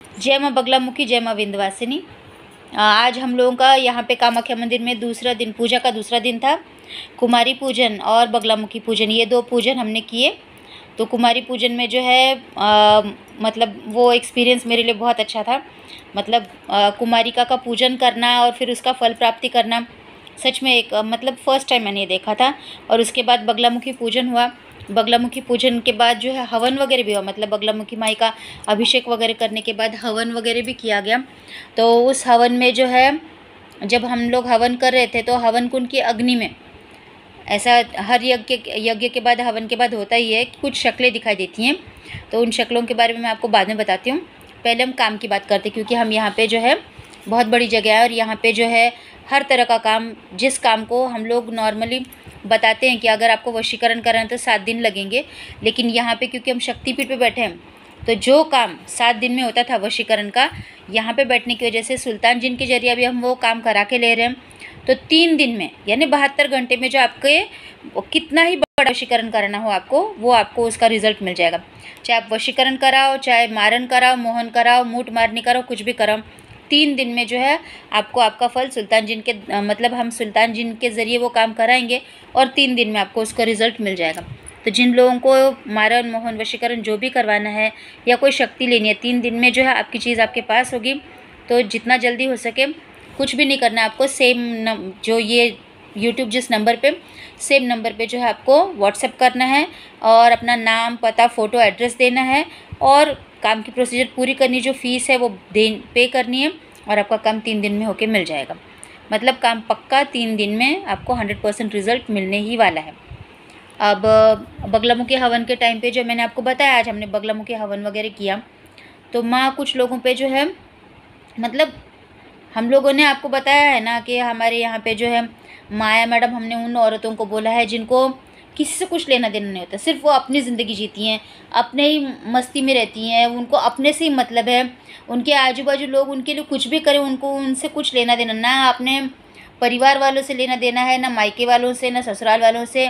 जय माँ बगलामुखी, जय माँ विंध्यवासिनी। आज हम लोगों का यहाँ पे कामाख्या मंदिर में दूसरा दिन, पूजा का दूसरा दिन था। कुमारी पूजन और बगलामुखी पूजन, ये दो पूजन हमने किए। तो कुमारी पूजन में जो है मतलब वो एक्सपीरियंस मेरे लिए बहुत अच्छा था। मतलब कुमारिका का पूजन करना और फिर उसका फल प्राप्ति करना सच में एक मतलब फ़र्स्ट टाइम मैंने ये देखा था। और उसके बाद बगलामुखी पूजन हुआ। बगलामुखी पूजन के बाद जो है हवन वगैरह भी हुआ, मतलब बगलामुखी माई का अभिषेक वगैरह करने के बाद हवन वगैरह भी किया गया। तो उस हवन में जो है, जब हम लोग हवन कर रहे थे तो हवन कुंड की अग्नि में, ऐसा हर यज्ञ के बाद, हवन के बाद होता ही है, कुछ शक्लें दिखाई देती हैं। तो उन शक्लों के बारे में मैं आपको बाद में बताती हूँ। पहले हम काम की बात करते हैं, क्योंकि हम यहाँ पे जो है बहुत बड़ी जगह है और यहाँ पे जो है हर तरह का काम, जिस काम को हम लोग नॉर्मली बताते हैं कि अगर आपको वशीकरण कराना तो 7 दिन लगेंगे, लेकिन यहाँ पे क्योंकि हम शक्तिपीठ पे बैठे हैं तो जो काम 7 दिन में होता था वशीकरण का, यहाँ पे बैठने की वजह से सुल्तान जिन के जरिए अभी हम वो काम करा के ले रहे हैं। तो 3 दिन में यानी 72 घंटे में जो आपके कितना ही बड़ा वशीकरण कराना हो आपको, वो आपको उसका रिजल्ट मिल जाएगा। चाहे आप वशीकरण कराओ, चाहे मारन कराओ, मोहन कराओ, मूठ मारनी कराओ, कुछ भी कराओ, 3 दिन में जो है आपको आपका फल सुल्तान जिन के मतलब हम सुल्तान जिन के ज़रिए वो काम कराएंगे और 3 दिन में आपको उसका रिज़ल्ट मिल जाएगा। तो जिन लोगों को मारन, मोहन, वशीकरण जो भी करवाना है या कोई शक्ति लेनी है, 3 दिन में जो है आपकी चीज़ आपके पास होगी। तो जितना जल्दी हो सके, कुछ भी नहीं करना आपको, सेम जो ये यूट्यूब जिस नंबर पे, सेम नंबर पे जो है आपको व्हाट्सएप करना है और अपना नाम, पता, फ़ोटो, एड्रेस देना है और काम की प्रोसीजर पूरी करनी, जो फ़ीस है वो पे करनी है और आपका काम 3 दिन में होके मिल जाएगा। मतलब काम पक्का 3 दिन में आपको 100% रिज़ल्ट मिलने ही वाला है। अब बगलामुखी हवन के टाइम पे जो मैंने आपको बताया, आज हमने बगलामुखी हवन वगैरह किया। तो माँ कुछ लोगों पे जो है, मतलब हम लोगों ने आपको बताया है ना कि हमारे यहाँ पे जो है माया मैडम, हमने उन औरतों को बोला है जिनको किसी से कुछ लेना देना नहीं होता, सिर्फ वो अपनी ज़िंदगी जीती हैं, अपने ही मस्ती में रहती हैं, उनको अपने से ही मतलब है। उनके आजू बाजू लोग उनके लिए कुछ भी करें, उनको उनसे कुछ लेना देना ना, अपने परिवार वालों से लेना देना है, ना मायके वालों से, ना ससुराल वालों से,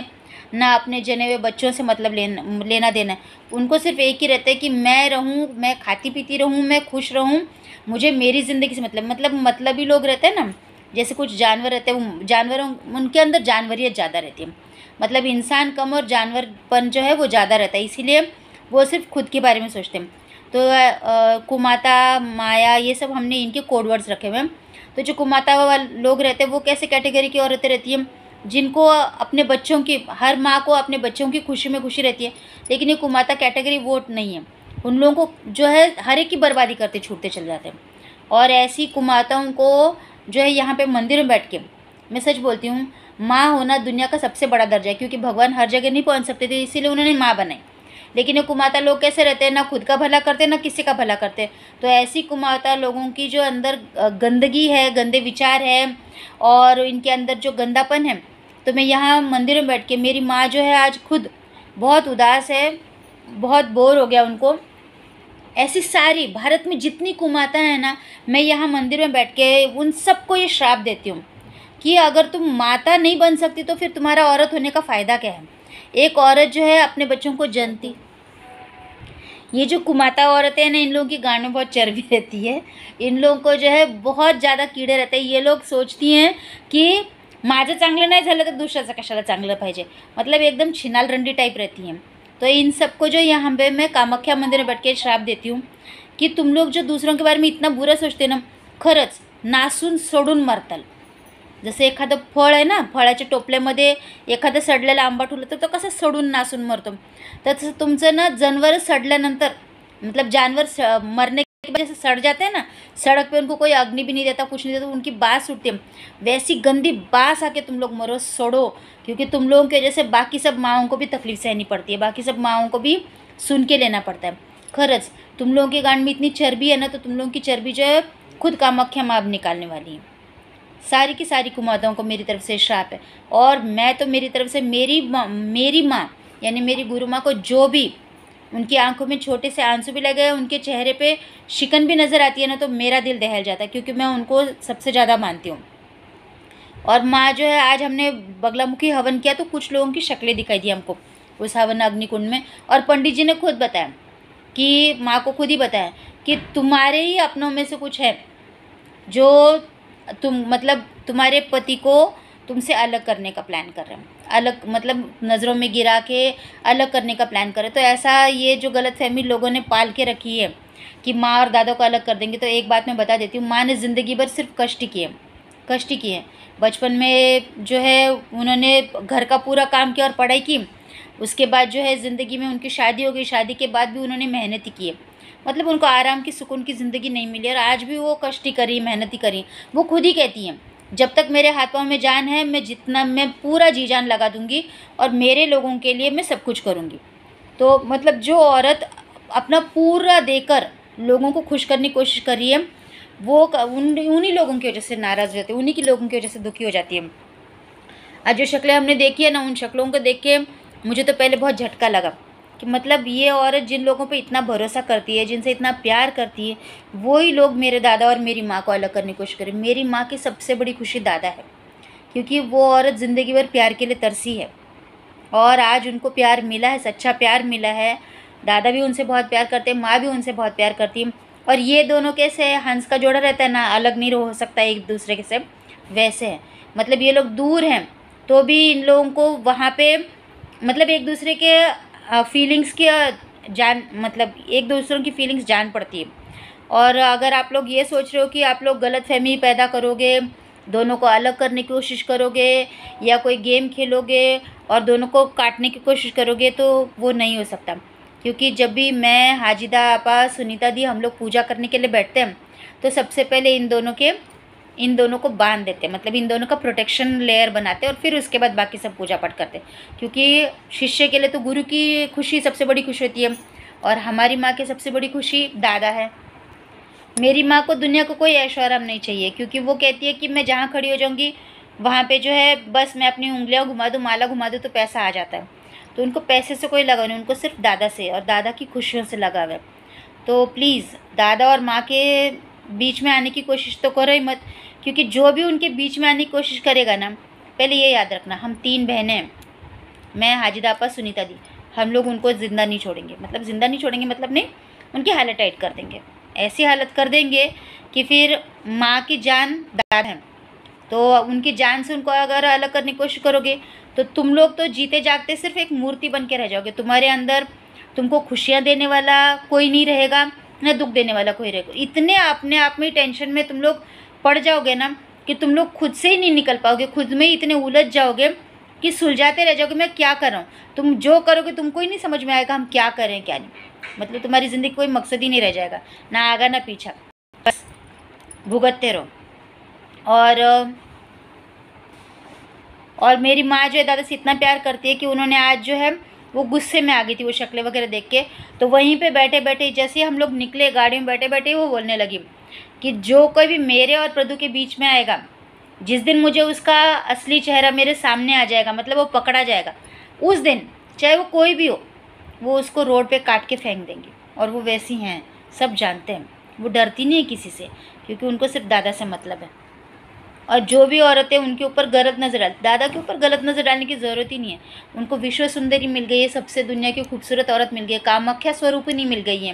ना अपने जने हुए बच्चों से मतलब लेना देना है। उनको सिर्फ एक ही रहता है कि मैं रहूँ, मैं खाती पीती रहूँ, मैं खुश रहूँ, मुझे मेरी ज़िंदगी से मतलबी लोग रहते हैं ना, जैसे कुछ जानवर रहते हैं, वो जानवरों, उनके अंदर जानवरियत ज़्यादा रहती है, मतलब इंसान कम और जानवरपन जो है वो ज़्यादा रहता है, इसीलिए वो सिर्फ खुद के बारे में सोचते हैं। तो कुमाता, माया, ये सब हमने इनके कोड वर्ड्स रखे हुए हैं। तो जो कुमाता वाले लोग रहते हैं वो कैसे कैटेगरी की औरतें रहती हैं, जिनको अपने बच्चों की, हर माँ को अपने बच्चों की खुशी में खुशी रहती है, लेकिन ये कुमाता कैटेगरी वो नहीं है। उन लोगों को जो है हर एक की बर्बादी करते छूटते चले जाते हैं। और ऐसी कुमाताओं को जो है यहाँ पे मंदिर में बैठ के, मैं सच बोलती हूँ, माँ होना दुनिया का सबसे बड़ा दर्जा है, क्योंकि भगवान हर जगह नहीं पहुँच सकते थे, इसीलिए उन्होंने माँ बनाई। लेकिन ये कुमाता लोग कैसे रहते हैं, ना खुद का भला करते, ना किसी का भला करते। तो ऐसी कुमाता लोगों की जो अंदर गंदगी है, गंदे विचार है और इनके अंदर जो गंदापन है, तो मैं यहाँ मंदिर में बैठ के, मेरी माँ जो है आज खुद बहुत उदास है, बहुत बोर हो गया उनको। ऐसी सारी भारत में जितनी कुमाता है ना, मैं यहाँ मंदिर में बैठ के उन सबको ये श्राप देती हूँ कि अगर तुम माता नहीं बन सकती तो फिर तुम्हारा औरत होने का फ़ायदा क्या है। एक औरत जो है अपने बच्चों को जनती, ये जो कुमाता औरतें हैं ना, इन लोगों की गांड में बहुत चर्बी रहती है, इन लोगों को जो है बहुत ज़्यादा कीड़े रहते हैं। ये लोग सोचती हैं कि माझं चांगलं नाही झालं तर दुसऱ्याचं कशाला चांगलं पाहिजे, मतलब एकदम छिनाल रंडी टाइप रहती हैं। तो इन सबको जो यहाँ पे मैं कामाख्या मंदिर में बैठ के श्राप देती हूँ की तुम लोग जो दूसरों के बारे में इतना बुरा सोचते ना, खरंच नासून सोडून मरताल। जसं एखादं फळ आहे ना, फळाच्या टोपल्यामध्ये एखादं सडलेलं आंबा ठेवलं तर तो कसं सडून नासून मरतो, तसं तुमचं ना जानवर सडल्यानंतर, मतलब जानवर मरने के बाद जैसे सड़ जाते हैं ना, सड़क पे उनको कोई अग्नि भी नहीं देता, कुछ नहीं देता, उनकी बास उठती है, वैसी गंदी बास आके तुम लोग मरो, सड़ो। क्योंकि तुम लोगों के जैसे बाकी सब माओं को भी तकलीफ सहनी पड़ती है, बाकी सब माओं को भी सुन के लेना पड़ता है। खरंच तुम लोगों के गांड में इतनी चर्बी है ना, तो तुम लोगों की चर्बी जो है खुद कामाख्या माँ अब निकालने वाली है। सारी की सारी कुमाताओं को मेरी तरफ से श्राप है। और मैं तो मेरी तरफ से मेरी माँ यानी मेरी गुरु माँ को जो भी उनकी आंखों में छोटे से आंसू भी लगे, उनके चेहरे पे शिकन भी नज़र आती है ना, तो मेरा दिल दहल जाता है, क्योंकि मैं उनको सबसे ज़्यादा मानती हूँ। और माँ जो है, आज हमने बगलामुखी हवन किया तो कुछ लोगों की शक्लें दिखाई दी हमको उस हवन अग्निकुंड में, और पंडित जी ने खुद बताया कि माँ को खुद ही बताया कि तुम्हारे ही अपनों में से कुछ है जो मतलब तुम्हारे पति को तुमसे अलग करने का प्लान कर रहे हैं, अलग मतलब नज़रों में गिरा के अलग करने का प्लान कर रहे हैं। तो ऐसा ये जो गलतफहमी लोगों ने पाल के रखी है कि माँ और दादा को अलग कर देंगे, तो एक बात मैं बता देती हूँ, माँ ने ज़िंदगी भर सिर्फ कष्ट ही किए। बचपन में जो है उन्होंने घर का पूरा काम किया और पढ़ाई की, उसके बाद जो है ज़िंदगी में उनकी शादी हो गई, शादी के बाद भी उन्होंने मेहनत ही की है, मतलब उनको आराम की सुकून की ज़िंदगी नहीं मिली और आज भी वो कष्ट ही करी, मेहनत ही करी। वो खुद ही कहती हैं, जब तक मेरे हाथ पाँव में जान है मैं पूरा जी जान लगा दूँगी और मेरे लोगों के लिए मैं सब कुछ करूँगी। तो मतलब जो औरत अपना पूरा देकर लोगों को खुश करने की कोशिश कर रही है, वो उन्हीं लोगों की वजह से नाराज़ हो जाती है, उन्हीं की लोगों की वजह से दुखी हो जाती है। आज जो शक्लें हमने देखी है ना, उन शक्लों को देख के मुझे तो पहले बहुत झटका लगा कि मतलब ये औरत जिन लोगों पे इतना भरोसा करती है, जिनसे इतना प्यार करती है, वही लोग मेरे दादा और मेरी माँ को अलग करने की कोशिश करें। मेरी माँ की सबसे बड़ी खुशी दादा है, क्योंकि वो औरत ज़िंदगी भर प्यार के लिए तरसी है और आज उनको प्यार मिला है, सच्चा प्यार मिला है। दादा भी उनसे बहुत प्यार करते हैं, माँ भी उनसे बहुत प्यार करती है। और ये दोनों कैसे हंस का जोड़ा रहता है ना, अलग नहीं हो सकता एक दूसरे के से, वैसे है। मतलब ये लोग दूर हैं तो भी इन लोगों को वहाँ पे मतलब एक दूसरे के फीलिंग्स की मतलब एक दूसरों की फीलिंग्स जान पड़ती है। और अगर आप लोग ये सोच रहे हो कि आप लोग गलतफहमी पैदा करोगे, दोनों को अलग करने की कोशिश करोगे या कोई गेम खेलोगे और दोनों को काटने की कोशिश करोगे, तो वो नहीं हो सकता। क्योंकि जब भी मैं, हाजिदा आपा, सुनीता दी हम लोग पूजा करने के लिए बैठते हैं तो सबसे पहले इन दोनों को बांध देते हैं, मतलब इन दोनों का प्रोटेक्शन लेयर बनाते हैं और फिर उसके बाद बाकी सब पूजा पाठ करते हैं। क्योंकि शिष्य के लिए तो गुरु की खुशी सबसे बड़ी खुशी होती है और हमारी माँ की सबसे बड़ी खुशी दादा है। मेरी माँ को दुनिया को कोई ऐशो आराम नहीं चाहिए, क्योंकि वो कहती है कि मैं जहाँ खड़ी हो जाऊँगी वहाँ पे जो है बस मैं अपनी उंगलियाँ घुमा दूँ, माला घुमा दूँ तो पैसा आ जाता है। तो उनको पैसे से कोई लगाव नहीं, उनको सिर्फ दादा से और दादा की खुशियों से लगाव है। तो प्लीज़ दादा और माँ के बीच में आने की कोशिश तो करो ही मत, क्योंकि जो भी उनके बीच में आने की कोशिश करेगा ना, पहले ये याद रखना, हम 3 बहनें हैं, मैं, हाजिदा आपा, सुनीता दी, हम लोग उनको ज़िंदा नहीं छोड़ेंगे। मतलब ज़िंदा नहीं छोड़ेंगे मतलब नहीं, उनकी हालत टाइट कर देंगे, ऐसी हालत कर देंगे कि फिर माँ की जान दादा है, तो उनकी जान से उनको अगर अलग करने की कोशिश करोगे तो तुम लोग तो जीते जागते सिर्फ एक मूर्ति बन के रह जाओगे। तुम्हारे अंदर तुमको खुशियाँ देने वाला कोई नहीं रहेगा, न दुख देने वाला कोई रहेगा। इतने अपने आप में टेंशन में तुम लोग पड़ जाओगे ना कि तुम लोग खुद से ही नहीं निकल पाओगे, खुद में ही इतने उलझ जाओगे कि सुलझाते रह जाओगे, मैं क्या कर रहा हूँ। तुम जो करोगे तुमको ही नहीं समझ में आएगा हम क्या करें क्या नहीं। मतलब तुम्हारी ज़िंदगी कोई मकसद ही नहीं रह जाएगा, ना आगा ना पीछा, बस भुगतते रहो। और मेरी माँ जो है दादा से इतना प्यार करती है कि उन्होंने आज जो है वो गुस्से में आ गई थी वो शक्लें वगैरह देख के, तो वहीं पे बैठे बैठे जैसे हम लोग निकले गाड़ी में बैठे बैठे वो बोलने लगी कि जो कोई भी मेरे और प्रदू के बीच में आएगा, जिस दिन मुझे उसका असली चेहरा मेरे सामने आ जाएगा, मतलब वो पकड़ा जाएगा, उस दिन चाहे वो कोई भी हो, वो उसको रोड पे काट के फेंक देंगी। और वो वैसी हैं, सब जानते हैं, वो डरती नहीं है किसी से, क्योंकि उनको सिर्फ दादा से मतलब है। और जो भी औरतें उनके ऊपर गलत नज़र डाल, दादा के ऊपर गलत नज़र डालने की ज़रूरत ही नहीं है। उनको विश्व सुंदरी मिल गई है, सबसे दुनिया की खूबसूरत औरत मिल गई है, कामाख्या स्वरूपिणी मिल गई है,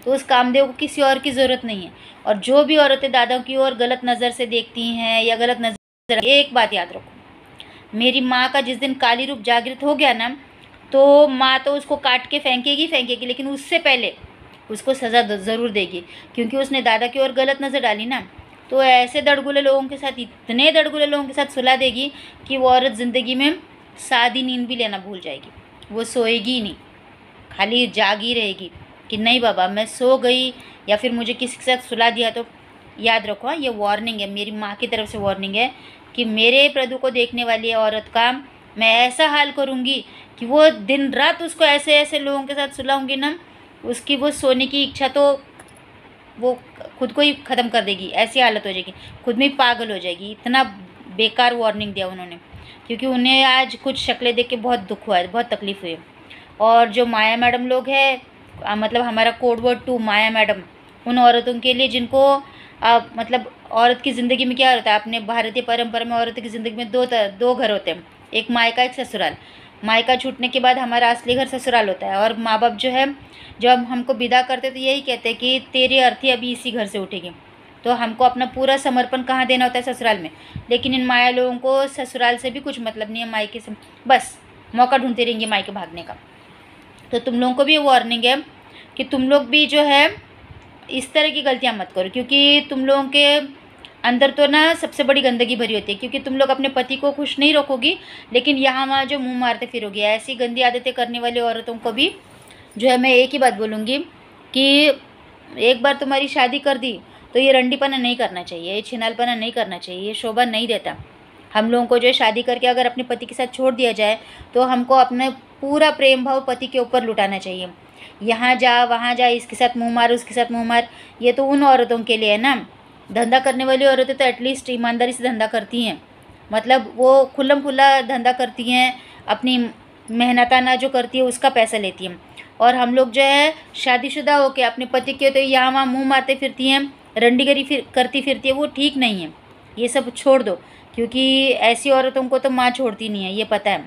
तो उस कामदेव को किसी और की ज़रूरत नहीं है। और जो भी औरतें दादा की ओर गलत नज़र से देखती हैं या गलत नज़र, एक बात याद रखो, मेरी माँ का जिस दिन काली रूप जागृत हो गया ना, तो माँ तो उसको काट के फेंकेगी, लेकिन उससे पहले उसको सज़ा ज़रूर देगी, क्योंकि उसने दादा की ओर गलत नज़र डाली ना। तो ऐसे दड़गुले लोगों के साथ, इतने दड़गुले लोगों के साथ सुला देगी कि वो औरत ज़िंदगी में सादी नींद भी लेना भूल जाएगी, वो सोएगी ही नहीं, खाली जागी रहेगी कि नहीं बाबा मैं सो गई या फिर मुझे किसी के साथ सुला दिया। तो याद रखो, ये वार्निंग है, मेरी माँ की तरफ से वार्निंग है कि मेरे प्रदू को देखने वाली औरत का मैं ऐसा हाल करूँगी कि वो दिन रात उसको ऐसे ऐसे लोगों के साथ सुलाऊँगी ना, उसकी वो सोने की इच्छा तो वो खुद को ही ख़त्म कर देगी, ऐसी हालत हो जाएगी, खुद में ही पागल हो जाएगी। इतना बेकार वार्निंग दिया उन्होंने, क्योंकि उन्हें आज कुछ शक्लें देख के बहुत दुख हुआ है, बहुत तकलीफ़ हुई है। और जो माया मैडम लोग हैं, मतलब हमारा कोड वर्ड 2 माया मैडम, उन औरतों के लिए जिनको मतलब औरत की ज़िंदगी में क्या होता है, अपने भारतीय परंपरा में औरत की ज़िंदगी में दो घर होते हैं, एक मायका एक ससुराल। मायका छूटने के बाद हमारा असली घर ससुराल होता है। और माँ बाप जो है जब हमको विदा करते तो यही कहते हैं कि तेरी अर्थी अभी इसी घर से उठेगी। तो हमको अपना पूरा समर्पण कहाँ देना होता है? ससुराल में। लेकिन इन माया लोगों को ससुराल से भी कुछ मतलब नहीं है, मायके से बस मौका ढूंढते रहेंगे मायके भागने का। तो तुम लोगों को भी वार्निंग है कि तुम लोग भी जो है इस तरह की गलतियाँ मत करो, क्योंकि तुम लोगों के अंदर तो ना सबसे बड़ी गंदगी भरी होती है, क्योंकि तुम लोग अपने पति को खुश नहीं रखोगी, लेकिन यहाँ वहाँ जो मुंह मारते फिरोगी। ऐसी गंदी आदतें करने वाली औरतों को भी जो है मैं एक ही बात बोलूँगी कि एक बार तुम्हारी शादी कर दी तो ये रंडीपना नहीं करना चाहिए, ये छिनालपना नहीं करना चाहिए, ये शोभा नहीं देता। हम लोगों को जो है शादी करके अगर अपने पति के साथ छोड़ दिया जाए तो हमको अपने पूरा प्रेम भाव पति के ऊपर लुटाना चाहिए। यहाँ जा वहाँ जा, इसके साथ मुँह मार उसके साथ मुँह मार, ये तो उन औरतों के लिए है ना। धंधा करने वाली औरतें तो एटलीस्ट ईमानदारी से धंधा करती हैं, मतलब वो खुल्लम खुल्ला धंधा करती हैं, अपनी मेहनताना जो करती है उसका पैसा लेती हैं। और हम लोग जो है शादीशुदा होकर अपने पति के तो यहाँ वहाँ मुँह मारते फिरती हैं, रंडीगरी करती फिरती है, वो ठीक नहीं है। ये सब छोड़ दो, क्योंकि ऐसी औरतों को तो माँ छोड़ती नहीं है, ये पता है।